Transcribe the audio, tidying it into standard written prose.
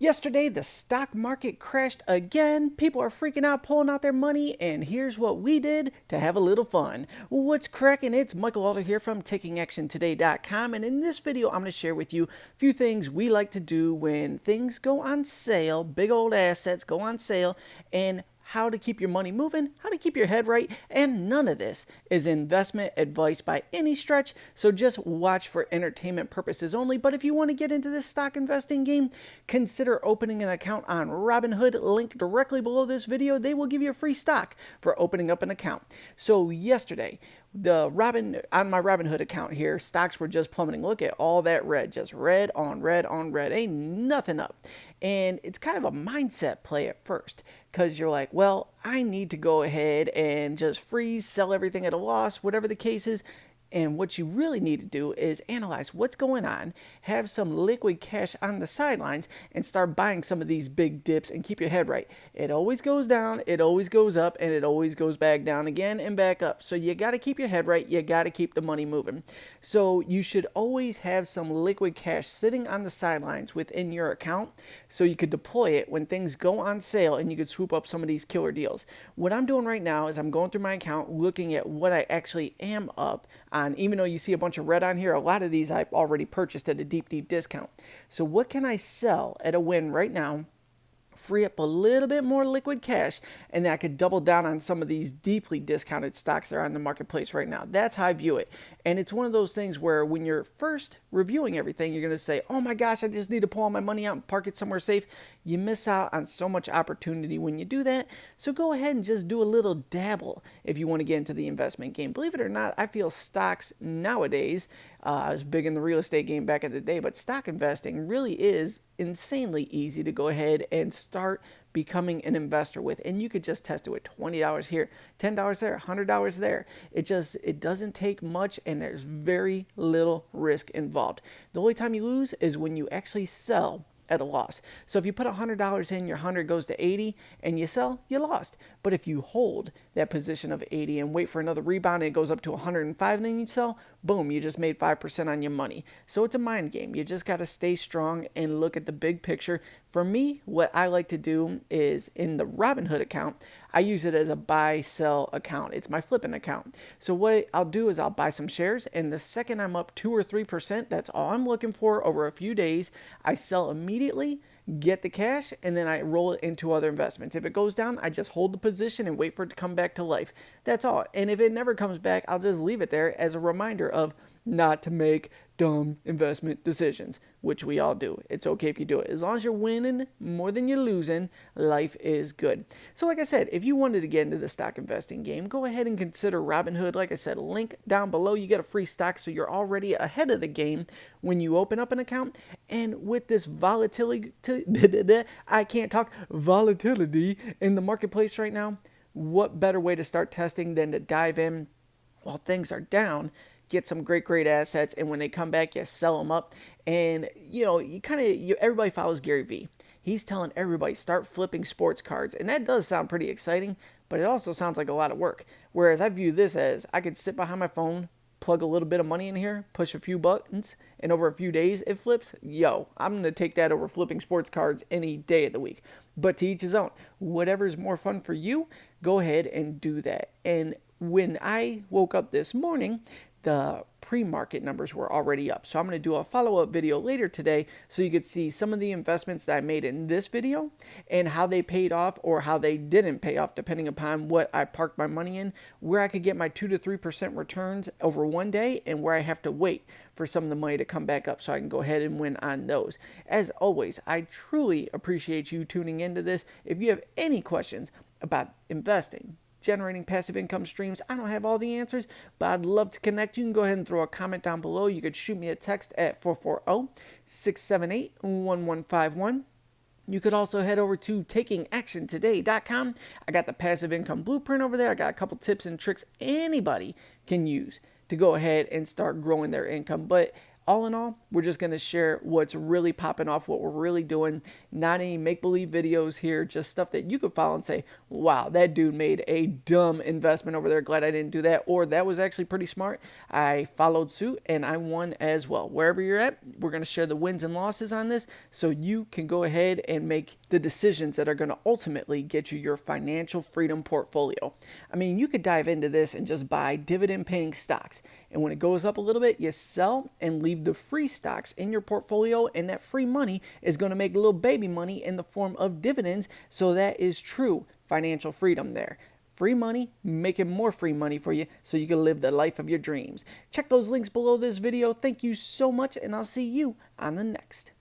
Yesterday, the stock market crashed again. People are freaking out, pulling out their money, and here's what we did to have a little fun. What's cracking? It's Michael Alder here from TakingActionToday.com, and in this video, I'm going to share with you a few things we like to do when things go on sale, big old assets go on sale, and how to keep your money moving, how to keep your head right, and none of this is investment advice by any stretch, so just watch for entertainment purposes only. But if you want to get into this stock investing game, consider opening an account on Robinhood, link directly below this video. They will give you a free stock for opening up an account. So yesterday, on my Robinhood account here, stocks were just plummeting. Look at all that red, just red on red on red, ain't nothing up. And it's kind of a mindset play at first, because you're like, well, I need to go ahead and just freeze, sell everything at a loss, whatever the case is. And what you really need to do is analyze what's going on, have some liquid cash on the sidelines, and start buying some of these big dips and keep your head right. It always goes down, it always goes up, and it always goes back down again and back up. So you got to keep your head right. You got to keep the money moving. So you should always have some liquid cash sitting on the sidelines within your account so you could deploy it when things go on sale and you could swoop up some of these killer deals. What I'm doing right now is I'm going through my account looking at what I actually am up on. Even though you see a bunch of red on here, a lot of these I've already purchased at a deep discount. So what can I sell at a win right now, free up a little bit more liquid cash, and then I could double down on some of these deeply discounted stocks that are on the marketplace right now? That's how I view it. And it's one of those things where when you're first reviewing everything, you're going to say, oh my gosh, I just need to pull all my money out and park it somewhere safe. You miss out on so much opportunity when you do that. So go ahead and just do a little dabble if you want to get into the investment game. Believe it or not, I feel stocks nowadays, I was big in the real estate game back in the day, but stock investing really is insanely easy to go ahead and start becoming an investor with. And you could just test it with $20 here, $10 there, $100 there. It doesn't take much, and there's very little risk involved. The only time you lose is when you actually sell at a loss. So if you put $100 in, your 100 goes to 80 and you sell, you lost. But if you hold that position of 80 and wait for another rebound and it goes up to 105 and then you sell, boom, you just made 5% on your money. So it's a mind game. You just got to stay strong and look at the big picture. For me, what I like to do is in the Robinhood account, I use it as a buy-sell account. It's my flipping account. So what I'll do is I'll buy some shares, and the second I'm up 2 or 3%, that's all I'm looking for over a few days, I sell immediately, get the cash, and then I roll it into other investments. If it goes down, I just hold the position and wait for it to come back to life. That's all. And if it never comes back, I'll just leave it there as a reminder of not to make dumb investment decisions, which we all do. It's okay if you do it. As long as you're winning more than you're losing, life is good. So like I said, if you wanted to get into the stock investing game, go ahead and consider Robinhood. Like I said, link down below. You get a free stock, so you're already ahead of the game when you open up an account. And with this volatility, I can't talk, volatility in the marketplace right now, what better way to start testing than to dive in while things are down, get some great assets, and when they come back, you sell them up. And everybody follows Gary Vee. He's telling everybody start flipping sports cards, and that does sound pretty exciting, but it also sounds like a lot of work. Whereas I view this as I could sit behind my phone, plug a little bit of money in here, push a few buttons, and over a few days it flips. Yo, I'm going to take that over flipping sports cards any day of the week. But to each his own. Whatever is more fun for you, go ahead and do that. And when I woke up this morning, the pre-market numbers were already up. So I'm going to do a follow-up video later today so you could see some of the investments that I made in this video and how they paid off or how they didn't pay off, depending upon what I parked my money in, where I could get my 2 to 3% returns over one day, and where I have to wait for some of the money to come back up so I can go ahead and win on those. As always, I truly appreciate you tuning into this. If you have any questions about investing, generating passive income streams, I don't have all the answers, but I'd love to connect. You can go ahead and throw a comment down below. You could shoot me a text at 440-678-1151. You could also head over to TakingActionToday.com. I got the passive income blueprint over there. I got a couple tips and tricks anybody can use to go ahead and start growing their income. But all in all, We're just going to share what's really popping off, what we're really doing, not any make-believe videos here, just stuff that you could follow and say, wow, that dude made a dumb investment over there. Glad I didn't do that. Or that was actually pretty smart. I followed suit and I won as well. Wherever you're at, we're going to share the wins and losses on this so you can go ahead and make the decisions that are going to ultimately get you your financial freedom portfolio. I mean, you could dive into this and just buy dividend paying stocks. And when it goes up a little bit, you sell and leave the free stocks in your portfolio, and that free money is going to make little baby money in the form of dividends. So that is true financial freedom there. Free money, making more free money for you so you can live the life of your dreams. Check those links below this video. Thank you so much, and I'll see you on the next.